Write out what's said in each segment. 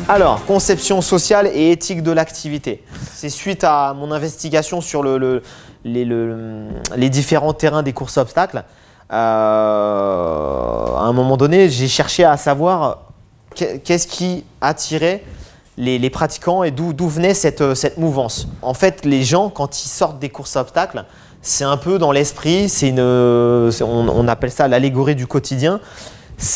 Alors, conception sociale et éthique de l'activité. C'est suite à mon investigation sur les différents terrains des courses à obstacles. À un moment donné, j'ai cherché à savoir qu'est-ce qui attirait les pratiquants et d'où venait cette mouvance. En fait, les gens, quand ils sortent des courses à obstacles, c'est un peu dans l'esprit, on appelle ça l'allégorie du quotidien.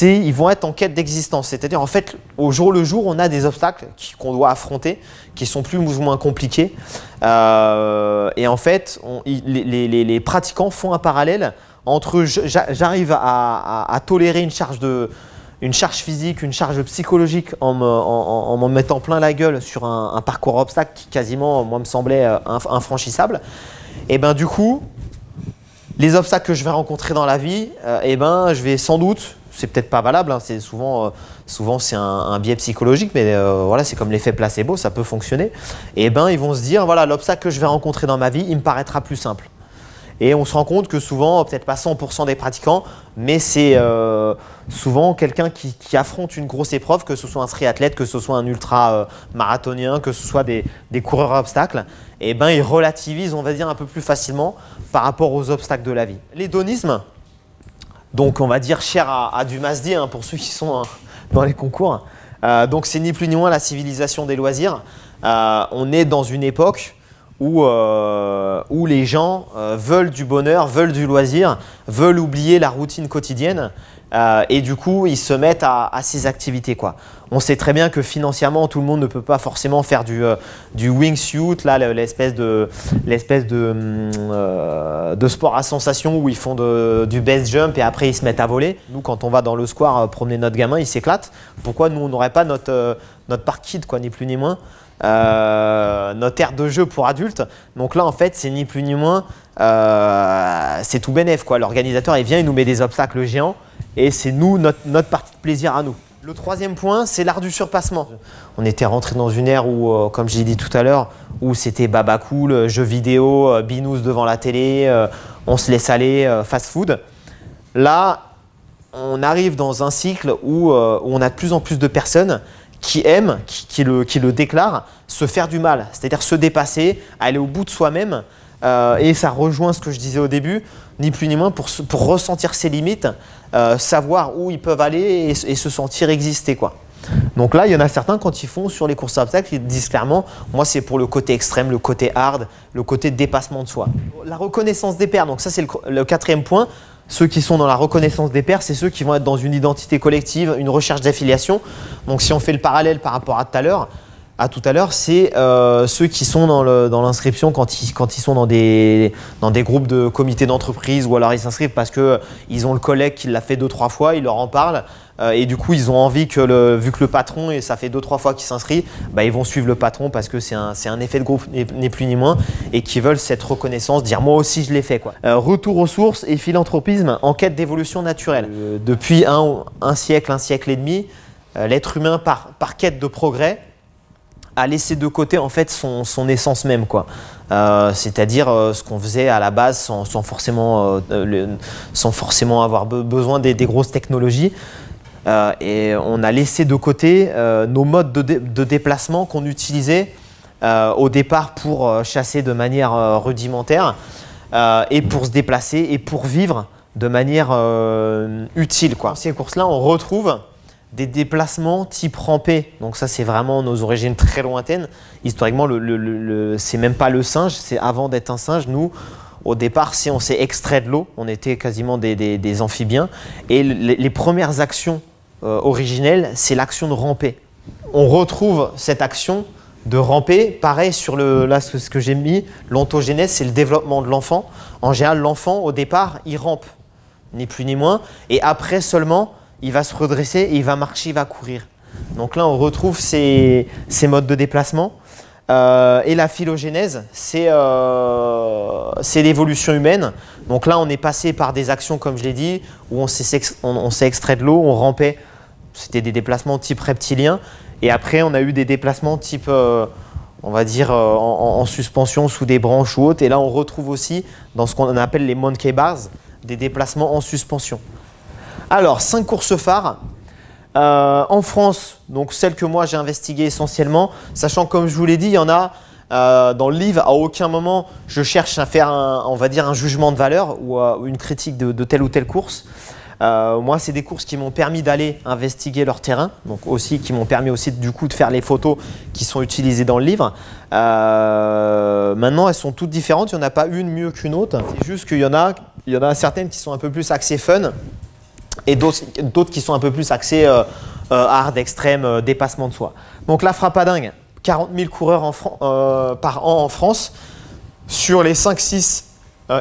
Ils vont être en quête d'existence. C'est-à-dire, en fait, au jour le jour, on a des obstacles qu'on doit affronter, qui sont plus ou moins compliqués. Et en fait, les pratiquants font un parallèle entre j'arrive à tolérer une charge physique, une charge psychologique en me mettant plein la gueule sur un parcours obstacle qui quasiment, moi, me semblait infranchissable. Et ben du coup, les obstacles que je vais rencontrer dans la vie, je vais sans doute, c'est peut-être pas valable, hein, c'est souvent c'est un biais psychologique, mais voilà, c'est comme l'effet placebo, ça peut fonctionner. Et ben ils vont se dire, voilà, l'obstacle que je vais rencontrer dans ma vie, il me paraîtra plus simple. Et on se rend compte que souvent, peut-être pas 100% des pratiquants, mais c'est souvent quelqu'un qui affronte une grosse épreuve, que ce soit un triathlète, que ce soit un ultra-marathonien, que ce soit des coureurs à obstacles, et ben ils relativisent, on va dire, un peu plus facilement par rapport aux obstacles de la vie. L'hédonisme, donc on va dire cher à Dumas D, hein, pour ceux qui sont dans les concours. Donc c'est ni plus ni moins la civilisation des loisirs. On est dans une époque où les gens veulent du bonheur, veulent du loisir, veulent oublier la routine quotidienne et du coup ils se mettent à ces activités, quoi. On sait très bien que financièrement tout le monde ne peut pas forcément faire du wingsuit, là, l'espèce de sport à sensation où ils font du base jump et après ils se mettent à voler. Nous, quand on va dans le square promener notre gamin, il s'éclate. Pourquoi nous on n'aurait pas notre parc kid, quoi, ni plus ni moins, notre aire de jeu pour adultes? Donc là en fait c'est ni plus ni moins, c'est tout bénef, quoi. L'organisateur il vient, il nous met des obstacles géants et c'est nous notre partie de plaisir à nous. Le troisième point, c'est l'art du surpassement. On était rentré dans une ère où, comme j'ai dit tout à l'heure, où c'était baba cool, jeux vidéo, binous devant la télé, on se laisse aller, fast food. Là, on arrive dans un cycle où on a de plus en plus de personnes qui aiment, qui le déclarent, se faire du mal, c'est-à-dire se dépasser, aller au bout de soi-même. Et ça rejoint ce que je disais au début, ni plus ni moins pour ressentir ses limites, savoir où ils peuvent aller et se sentir exister, quoi. Donc là, il y en a certains, quand ils font sur les courses à obstacles, ils disent clairement, moi c'est pour le côté extrême, le côté hard, le côté dépassement de soi. La reconnaissance des pairs, donc ça c'est le quatrième point. Ceux qui sont dans la reconnaissance des pairs, c'est ceux qui vont être dans une identité collective, une recherche d'affiliation. Donc si on fait le parallèle par rapport à tout à l'heure, c'est ceux qui sont dans l'inscription quand ils sont dans des groupes de comités d'entreprise, ou alors ils s'inscrivent parce qu'ils ont le collègue qui l'a fait 2-3 fois, il leur en parle et du coup ils ont envie que vu que le patron, et ça fait 2-3 fois qu'il s'inscrit, bah, ils vont suivre le patron parce que c'est un effet de groupe ni plus ni moins, et qui veulent cette reconnaissance, dire moi aussi je l'ai fait, quoi. Retour aux sources et philanthropisme en quête d'évolution naturelle. Depuis un siècle et demi, l'être humain par quête de progrès à laisser de côté en fait son essence même, quoi. C'est-à-dire ce qu'on faisait à la base sans forcément avoir besoin des grosses technologies. Et on a laissé de côté nos modes de déplacement qu'on utilisait au départ pour chasser de manière rudimentaire et pour se déplacer et pour vivre de manière utile, quoi. Dans ces courses-là, on retrouve des déplacements type rampé. Donc ça, c'est vraiment nos origines très lointaines. Historiquement, c'est même pas le singe, c'est avant d'être un singe. Nous, au départ, on s'est extrait de l'eau, on était quasiment des amphibiens. Et les premières actions originelles, c'est l'action de ramper. On retrouve cette action de ramper, pareil sur là, ce que j'ai mis, l'ontogénèse, c'est le développement de l'enfant. En général, l'enfant, au départ, il rampe, ni plus ni moins. Et après seulement, il va se redresser et il va marcher, il va courir. Donc là, on retrouve ces modes de déplacement. Et la phylogénèse, c'est l'évolution humaine. Donc là, on est passé par des actions, comme je l'ai dit, où on s'est extrait de l'eau, on rampait. C'était des déplacements type reptilien. Et après, on a eu des déplacements type, on va dire, en suspension sous des branches ou autres. Et là, on retrouve aussi, dans ce qu'on appelle les monkey bars, des déplacements en suspension. Alors, 5 courses phares. En France, donc celle que moi j'ai investiguée essentiellement, sachant que comme je vous l'ai dit, il y en a dans le livre, à aucun moment je cherche à faire on va dire un jugement de valeur ou une critique de telle ou telle course. Moi, c'est des courses qui m'ont permis d'aller investiguer leur terrain, donc aussi qui m'ont permis aussi du coup de faire les photos qui sont utilisées dans le livre. Maintenant, elles sont toutes différentes, il n'y en a pas une mieux qu'une autre. C'est juste qu'il y en a certaines qui sont un peu plus axées fun et d'autres qui sont un peu plus axées hard, extrême, dépassement de soi. Donc la Frappadingue, 40 000 coureurs par an en France sur les 5-6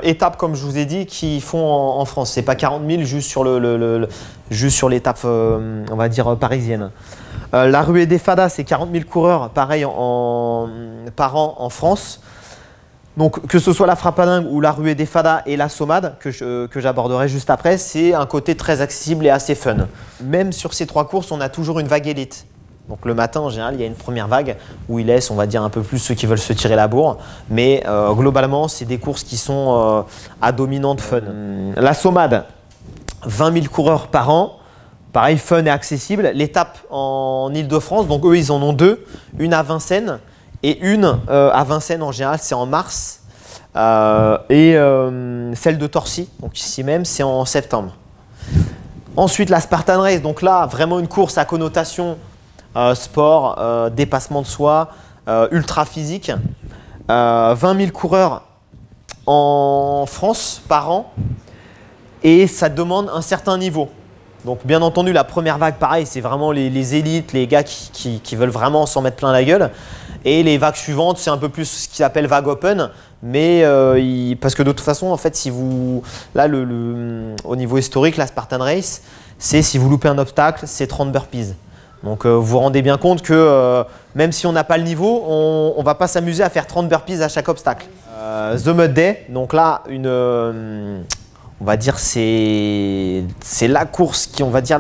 étapes, comme je vous ai dit, qui font en France. Ce n'est pas 40 000 juste sur l'étape, on va dire, parisienne. La Ruée des Fadas, c'est 40 000 coureurs, pareil, par an en France. Donc, que ce soit la Frappadingue ou la Ruée des Fadas et la Somade, que j'aborderai juste après, c'est un côté très accessible et assez fun. Même sur ces 3 courses, on a toujours une vague élite. Donc le matin, en général, il y a une première vague où il laisse, on va dire, un peu plus ceux qui veulent se tirer la bourre. Mais globalement, c'est des courses qui sont à dominante fun. La Somade, 20 000 coureurs par an. Pareil, fun et accessible. L'étape en Ile-de-France, donc eux, ils en ont 2. Une à Vincennes et une à Vincennes, en général, c'est en mars. Et celle de Torcy, donc ici même, c'est en septembre. Ensuite, la Spartan Race. Donc là, vraiment une course à connotation sport, dépassement de soi, ultra physique. 20 000 coureurs en France par an et ça demande un certain niveau. Donc bien entendu, la première vague, pareil, c'est vraiment les élites, les gars qui veulent vraiment s'en mettre plein la gueule. Et les vagues suivantes, c'est un peu plus ce qu'ils appellent vague open. Mais parce que de toute façon, en fait, si vous, là, au niveau historique, la Spartan Race, c'est si vous loupez un obstacle, c'est 30 burpees. Donc vous vous rendez bien compte que même si on n'a pas le niveau, on ne va pas s'amuser à faire 30 burpees à chaque obstacle. The Mud Day, donc là, on va dire c'est la course qui, on va dire,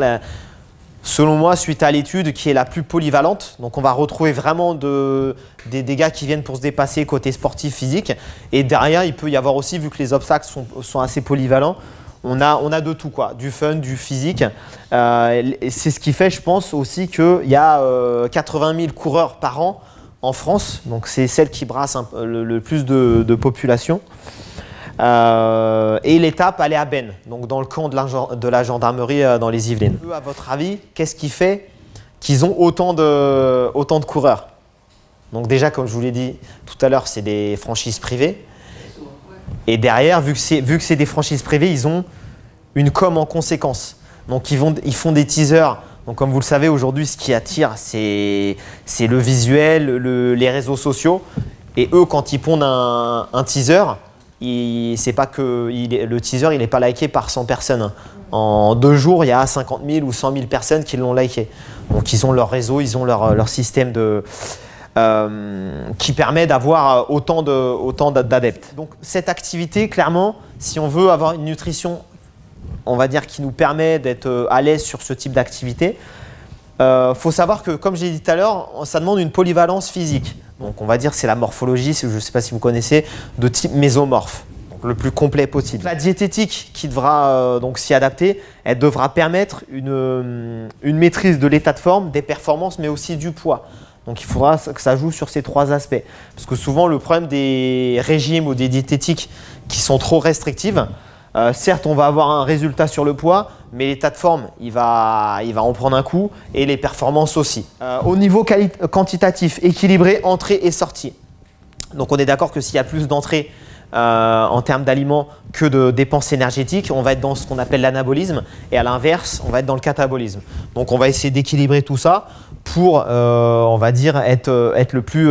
selon moi, suite à l'étude, qui est la plus polyvalente. Donc on va retrouver vraiment des gars qui viennent pour se dépasser côté sportif, physique. Et derrière, il peut y avoir aussi, vu que les obstacles sont assez polyvalents, on a de tout, quoi, du fun, du physique. C'est ce qui fait, je pense, aussi qu'il y a 80 000 coureurs par an en France. Donc, c'est celle qui brasse le plus de population. Et l'étape, elle est à Ben, donc dans le camp de la gendarmerie dans les Yvelines. À votre avis, qu'est-ce qui fait qu'ils ont autant de coureurs? Donc déjà, comme je vous l'ai dit tout à l'heure, c'est des franchises privées. Et derrière, vu que c'est des franchises privées, ils ont une com en conséquence. Donc ils font des teasers. Donc comme vous le savez, aujourd'hui, ce qui attire, c'est le visuel, les réseaux sociaux. Et eux, quand ils pondent un teaser, c'est pas que le teaser, il n'est pas liké par 100 personnes. En 2 jours, il y a 50 000 ou 100 000 personnes qui l'ont liké. Donc ils ont leur réseau, ils ont leur système qui permet d'avoir autant d'adeptes. Donc cette activité, clairement, si on veut avoir une nutrition, on va dire, qui nous permet d'être à l'aise sur ce type d'activité, faut savoir que, comme j'ai dit tout à l'heure, ça demande une polyvalence physique. Donc on va dire que c'est la morphologie, je ne sais pas si vous connaissez, de type mésomorphe. Donc le plus complet possible. La diététique qui devra donc s'y adapter, elle devra permettre une maîtrise de l'état de forme, des performances, mais aussi du poids. Donc il faudra que ça joue sur ces 3 aspects. Parce que souvent, le problème des régimes ou des diététiques qui sont trop restrictives, certes, on va avoir un résultat sur le poids, mais l'état de forme, il va en prendre un coup et les performances aussi. Au niveau quantitatif, équilibré, entrée et sortie. Donc on est d'accord que s'il y a plus d'entrée en termes d'aliments que de dépenses énergétiques, on va être dans ce qu'on appelle l'anabolisme et à l'inverse, on va être dans le catabolisme. Donc on va essayer d'équilibrer tout ça pour, on va dire, être le plus,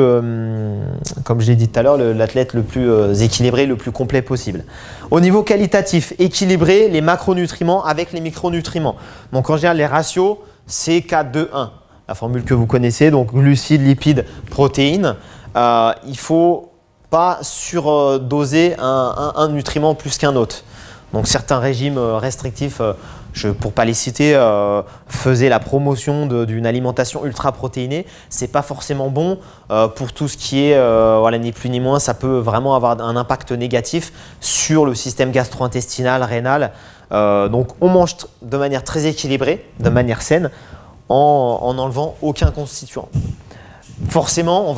comme je l'ai dit tout à l'heure, l'athlète le plus équilibré, le plus complet possible. Au niveau qualitatif, équilibrer les macronutriments avec les micronutriments. Donc en général, les ratios, c'est 4-2-1. La formule que vous connaissez, donc glucides, lipides, protéines. Il ne faut pas surdoser un nutriment plus qu'un autre. Donc certains régimes restrictifs, pour ne pas les citer, faisaient la promotion d'une alimentation ultra protéinée. Ce n'est pas forcément bon pour tout ce qui est, voilà, ni plus ni moins, ça peut vraiment avoir un impact négatif sur le système gastro-intestinal, rénal. Donc on mange de manière très équilibrée, de manière saine. en enlevant aucun constituant. Forcément,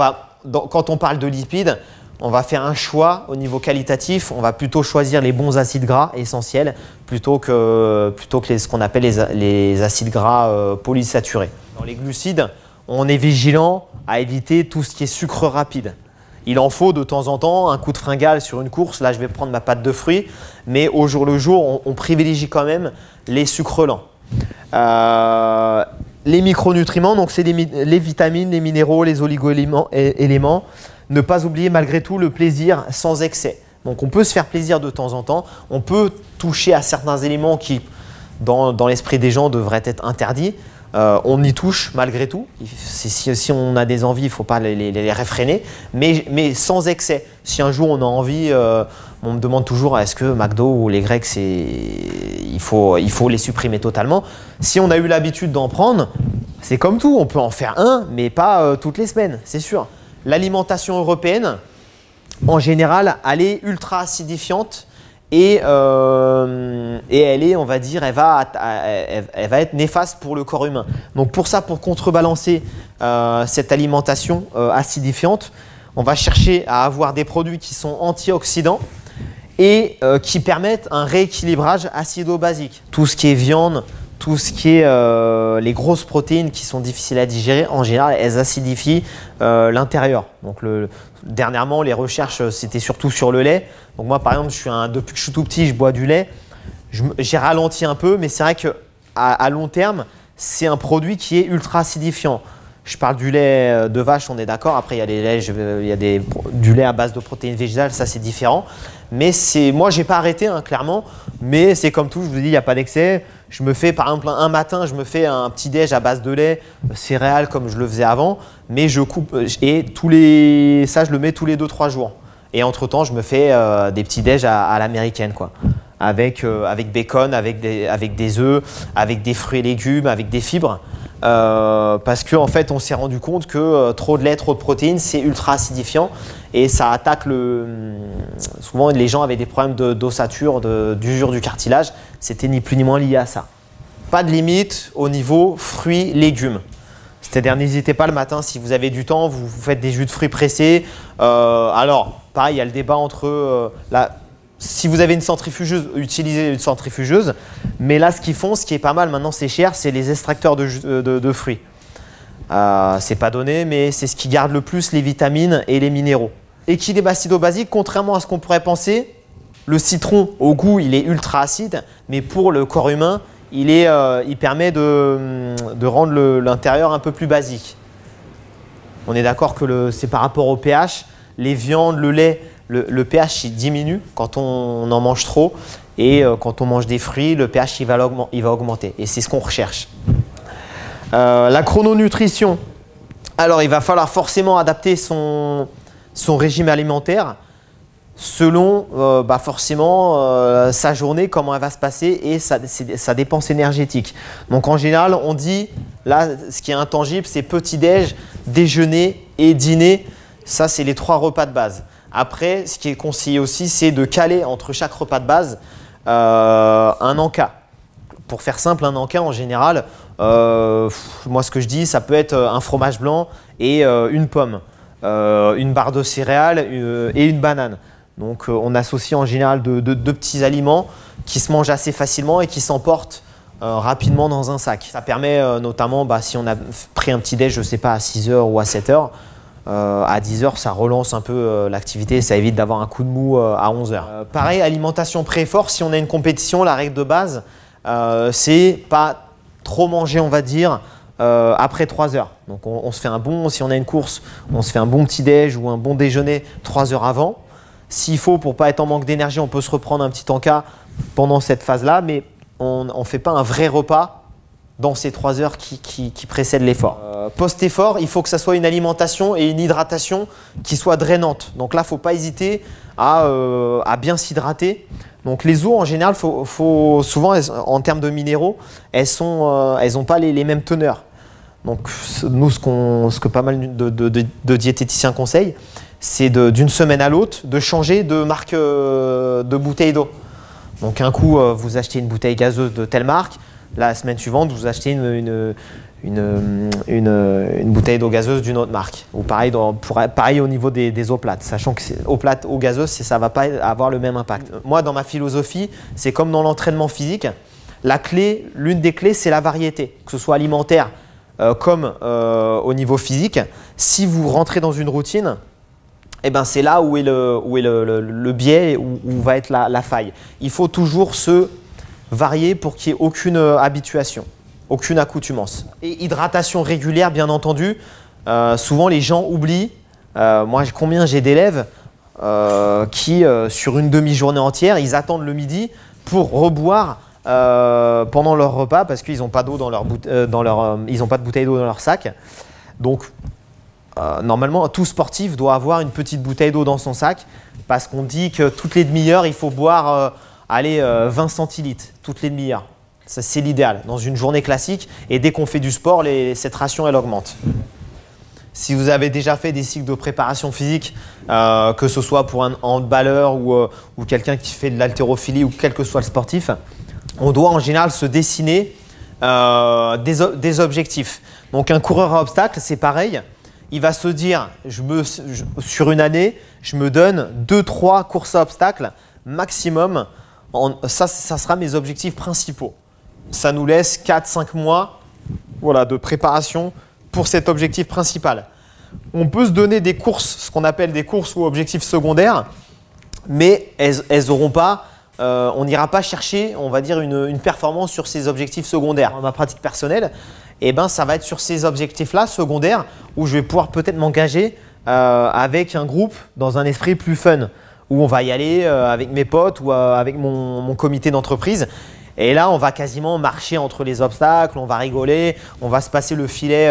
quand on parle de lipides, on va faire un choix au niveau qualitatif. On va plutôt choisir les bons acides gras essentiels plutôt que ce qu'on appelle les acides gras polysaturés. Dans les glucides, on est vigilant à éviter tout ce qui est sucre rapide. Il en faut de temps en temps un coup de fringale sur une course. Là, je vais prendre ma pâte de fruits, mais au jour le jour, on privilégie quand même les sucres lents. Les micronutriments, donc c'est les vitamines, les minéraux, les oligo-éléments. Ne pas oublier malgré tout le plaisir sans excès. Donc on peut se faire plaisir de temps en temps. On peut toucher à certains éléments qui, dans l'esprit des gens, devraient être interdits. On y touche malgré tout. Si on a des envies, il ne faut pas les réfréner, mais sans excès. Si un jour on a envie, on me demande toujours est-ce que McDo ou les Grecs, il faut les supprimer totalement. Si on a eu l'habitude d'en prendre, c'est comme tout, on peut en faire un, mais pas toutes les semaines, c'est sûr. L'alimentation européenne, en général, elle est ultra acidifiante et elle est, on va dire, elle va être néfaste pour le corps humain. Donc pour ça, pour contrebalancer cette alimentation acidifiante, on va chercher à avoir des produits qui sont antioxydants et qui permettent un rééquilibrage acido-basique. Tout ce qui est viande, tout ce qui est les grosses protéines qui sont difficiles à digérer, en général, elles acidifient l'intérieur. Donc dernièrement, les recherches, c'était surtout sur le lait. Donc moi, par exemple, depuis que je suis tout petit, je bois du lait. J'ai ralenti un peu, mais c'est vrai qu'à long terme, c'est un produit qui est ultra acidifiant. Je parle du lait de vache, on est d'accord. Après, il y a du lait à base de protéines végétales, ça c'est différent. Mais moi, je n'ai pas arrêté, hein, clairement. Mais c'est comme tout, je vous dis, il n'y a pas d'excès. Je me fais, par exemple, un matin, je me fais un petit déj à base de lait, céréales comme je le faisais avant. Mais je coupe, et ça, je le mets tous les 2-3 jours. Et entre-temps, je me fais des petits déj à l'américaine, quoi. Avec bacon, avec des œufs, avec des fruits et légumes, avec des fibres. Parce qu'en fait, on s'est rendu compte que trop de lait, trop de protéines, c'est ultra acidifiant et ça attaque souvent, les gens avaient des problèmes d'ossature, d'usure du cartilage. C'était ni plus ni moins lié à ça. Pas de limite au niveau fruits, légumes. C'est-à-dire, n'hésitez pas le matin, si vous avez du temps, vous faites des jus de fruits pressés. Alors, pareil, il y a le débat entre si vous avez une centrifugeuse, utilisez une centrifugeuse. Mais là, ce qu'ils font, ce qui est pas mal, maintenant c'est cher, c'est les extracteurs de fruits. C'est pas donné, mais c'est ce qui garde le plus les vitamines et les minéraux. Équilibre acido-basique, contrairement à ce qu'on pourrait penser, le citron, au goût, il est ultra acide, mais pour le corps humain, il permet de rendre l'intérieur un peu plus basique. On est d'accord que c'est par rapport au pH, les viandes, le lait, le pH il diminue quand on en mange trop et quand on mange des fruits, le pH il va augmenter et c'est ce qu'on recherche. La chrononutrition, alors il va falloir forcément adapter son régime alimentaire selon forcément sa journée, comment elle va se passer et sa dépense énergétique. Donc en général, on dit, là ce qui est intangible, c'est petit-déj, déjeuner et dîner. Ça, c'est les 3 repas de base. Après, ce qui est conseillé aussi, c'est de caler entre chaque repas de base un encas. Pour faire simple, un encas en général, moi ce que je dis, ça peut être un fromage blanc et une pomme, une barre de céréales et une banane. Donc on associe en général deux petits aliments qui se mangent assez facilement et qui s'emportent rapidement dans un sac. Ça permet notamment, si on a pris un petit déj, je ne sais pas, à 6 h ou à 7 h, à 10 h, ça relance un peu l'activité, ça évite d'avoir un coup de mou à 11 h. Pareil, alimentation pré-effort, si on a une compétition, la règle de base, c'est pas trop manger, on va dire, après 3 h. Donc on se fait si on a une course, on se fait un bon petit déj ou un bon déjeuner 3 h avant. S'il faut, pour ne pas être en manque d'énergie, on peut se reprendre un petit encas pendant cette phase-là, mais on ne fait pas un vrai repas dans ces 3 heures qui précèdent l'effort. Post-effort, il faut que ça soit une alimentation et une hydratation qui soient drainantes. Donc là, il ne faut pas hésiter à bien s'hydrater. Donc les eaux, en général, souvent, en termes de minéraux, elles n'ont pas les mêmes teneurs. Donc nous, ce que pas mal de diététiciens conseillent, c'est d'une semaine à l'autre de changer de marque de bouteille d'eau. Donc un coup, vous achetez une bouteille gazeuse de telle marque. La semaine suivante, vous achetez une bouteille d'eau gazeuse d'une autre marque. Ou pareil, pareil au niveau des eaux plates, sachant que eau plate, eau gazeuse, ça ne va pas avoir le même impact. Moi, dans ma philosophie, c'est comme dans l'entraînement physique, l'une des clés, c'est la variété, que ce soit alimentaire comme au niveau physique. Si vous rentrez dans une routine, eh ben, c'est là où est le biais, où va être la faille. Il faut toujours se varier pour qu'il n'y ait aucune habituation. Aucune accoutumance. Et hydratation régulière, bien entendu. Souvent, les gens oublient. Moi, combien j'ai d'élèves qui, sur une demi-journée entière, ils attendent le midi pour reboire pendant leur repas parce qu'ils n'ont pas d'eau ils n'ont pas de bouteille d'eau dans leur sac. Donc, normalement, tout sportif doit avoir une petite bouteille d'eau dans son sac parce qu'on dit que toutes les demi-heures, il faut boire 20 centilitres toutes les demi-heures. C'est l'idéal dans une journée classique et dès qu'on fait du sport, cette ration elle augmente. Si vous avez déjà fait des cycles de préparation physique, que ce soit pour un handballeur ou quelqu'un qui fait de l'haltérophilie ou quel que soit le sportif, on doit en général se dessiner des objectifs. Donc un coureur à obstacles, c'est pareil. Il va se dire, sur une année, je me donne 2-3 courses à obstacles maximum. Ça sera mes objectifs principaux. Ça nous laisse 4-5 mois de préparation pour cet objectif principal. On peut se donner des courses, ce qu'on appelle des courses ou objectifs secondaires, mais elles n'auront pas, on n'ira pas chercher, on va dire, une performance sur ces objectifs secondaires. Dans ma pratique personnelle, ça va être sur ces objectifs-là secondaires où je vais pouvoir peut-être m'engager avec un groupe dans un esprit plus fun, où on va y aller avec mes potes ou avec mon comité d'entreprise. Et là, on va quasiment marcher entre les obstacles, on va rigoler, on va se passer le filet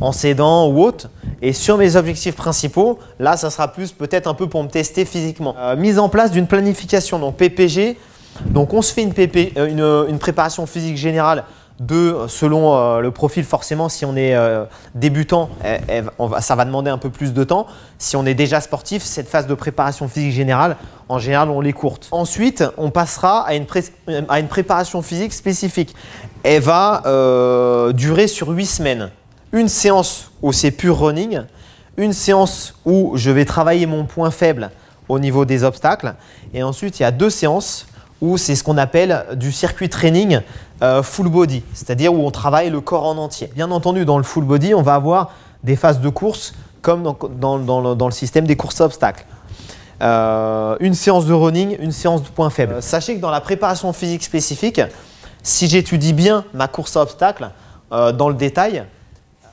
en s'aidant ou autre. Et sur mes objectifs principaux, là, ça sera plus peut-être un peu pour me tester physiquement. Mise en place d'une planification, donc PPG. Donc, on se fait une préparation physique générale selon le profil. Forcément, si on est débutant, ça va demander un peu plus de temps. Si on est déjà sportif, cette phase de préparation physique générale, en général, on l'écourte. Ensuite, on passera à une préparation physique spécifique. Elle va durer sur 8 semaines. Une séance où c'est pur running, une séance où je vais travailler mon point faible au niveau des obstacles. Et ensuite, il y a 2 séances où c'est ce qu'on appelle du circuit training full body, c'est-à-dire où on travaille le corps en entier. Bien entendu, dans le full body, on va avoir des phases de course comme dans le système des courses à obstacles. Une séance de running, une séance de point faible. Sachez que dans la préparation physique spécifique, si j'étudie bien ma course à obstacles dans le détail,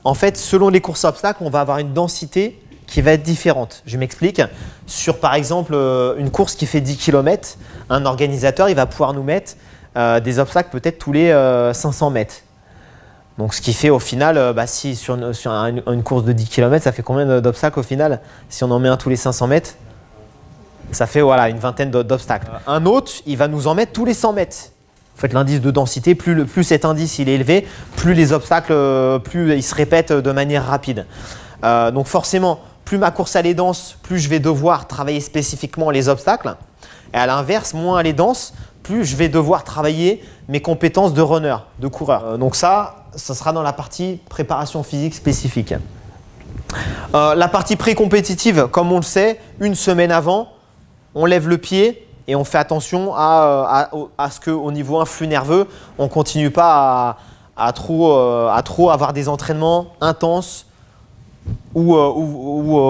en fait, selon les courses à obstacles, on va avoir une densité qui va être différente. Je m'explique. Sur par exemple une course qui fait 10 km, un organisateur il va pouvoir nous mettre des obstacles peut-être tous les 500 mètres. Donc ce qui fait au final, si sur une course de 10 km, ça fait combien d'obstacles au final? Si on en met un tous les 500 mètres, ça fait une vingtaine d'obstacles. Un autre, il va nous en mettre tous les 100 mètres. En fait, l'indice de densité, plus cet indice il est élevé, plus les obstacles, plus ils se répètent de manière rapide. Donc forcément, plus ma course elle est dense, plus je vais devoir travailler spécifiquement les obstacles. Et à l'inverse, moins elle est dense, plus je vais devoir travailler mes compétences de runner, de coureur. Donc ça sera dans la partie préparation physique spécifique. La partie pré-compétitive, comme on le sait, une semaine avant, on lève le pied et on fait attention à ce qu'au niveau influx nerveux, on ne continue pas à trop avoir des entraînements intenses ou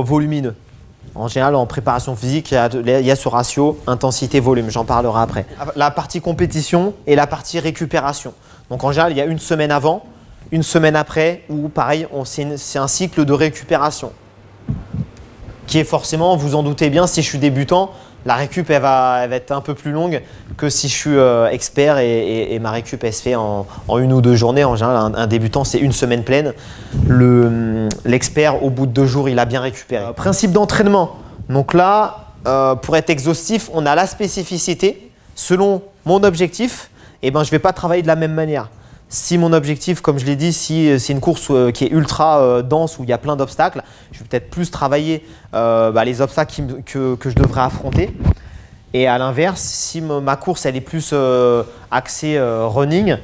volumineux. En général, en préparation physique, il y a ce ratio intensité-volume. J'en parlerai après. La partie compétition et la partie récupération. Donc en général, il y a une semaine avant, une semaine après, où pareil, c'est un cycle de récupération. Qui est forcément, vous en doutez bien, si je suis débutant, la récup elle va être un peu plus longue que si je suis expert et ma récup elle se fait en 1 ou 2 journées. En général, un débutant c'est une semaine pleine. L'expert au bout de 2 jours il a bien récupéré. Principe d'entraînement. Donc là, pour être exhaustif, on a la spécificité. Selon mon objectif, je ne vais pas travailler de la même manière. Si mon objectif, comme je l'ai dit, si c'est une course qui est ultra dense où il y a plein d'obstacles, je vais peut-être plus travailler les obstacles que je devrais affronter. Et à l'inverse, si ma course elle est plus axée running,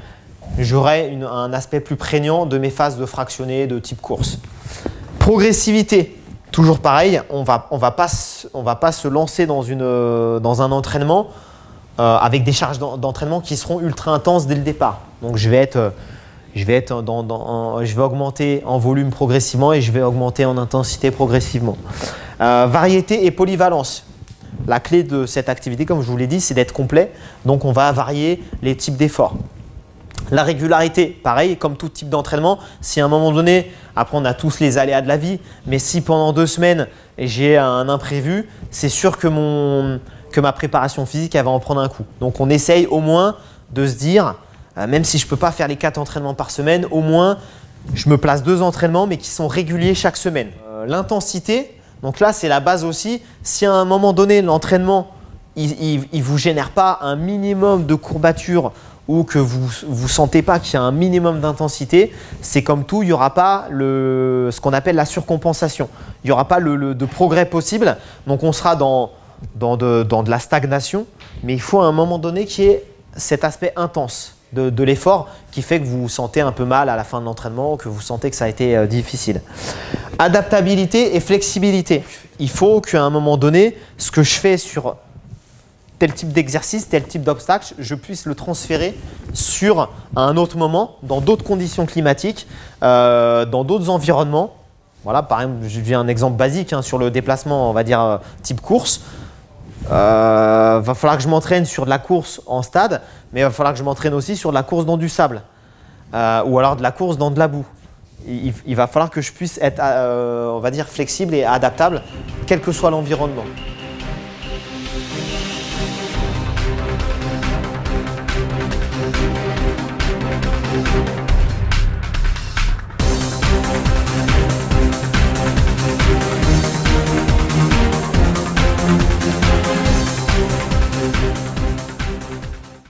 j'aurai un aspect plus prégnant de mes phases de fractionné de type course. Progressivité, toujours pareil, on va pas se lancer dans un entraînement avec des charges d'entraînement qui seront ultra intenses dès le départ. Donc je vais augmenter en volume progressivement et je vais augmenter en intensité progressivement. Variété et polyvalence. La clé de cette activité, comme je vous l'ai dit, c'est d'être complet. Donc on va varier les types d'efforts. La régularité, pareil, comme tout type d'entraînement, si à un moment donné, après on a tous les aléas de la vie, mais si pendant 2 semaines j'ai un imprévu, c'est sûr que ma préparation physique elle va en prendre un coup. Donc on essaye au moins de se dire, même si je ne peux pas faire les 4 entraînements par semaine, au moins je me place 2 entraînements mais qui sont réguliers chaque semaine. L'intensité, donc là c'est la base aussi, si à un moment donné l'entraînement il ne vous génère pas un minimum de courbature ou que vous ne sentez pas qu'il y a un minimum d'intensité, c'est comme tout, il n'y aura pas ce qu'on appelle la surcompensation. Il n'y aura pas de progrès possible. Donc on sera dans de la stagnation, mais il faut à un moment donné qu'il y ait cet aspect intense de l'effort qui fait que vous vous sentez un peu mal à la fin de l'entraînement, que vous sentez que ça a été difficile. Adaptabilité et flexibilité. Il faut qu'à un moment donné, ce que je fais sur tel type d'exercice, tel type d'obstacle, je puisse le transférer sur un autre moment, dans d'autres conditions climatiques, dans d'autres environnements. Voilà, par exemple, je dis un exemple basique hein, sur le déplacement, on va dire type course. Va falloir que je m'entraîne sur de la course en stade, mais il va falloir que je m'entraîne aussi sur de la course dans du sable ou alors de la course dans de la boue. Il va falloir que je puisse être, on va dire, flexible et adaptable, quel que soit l'environnement.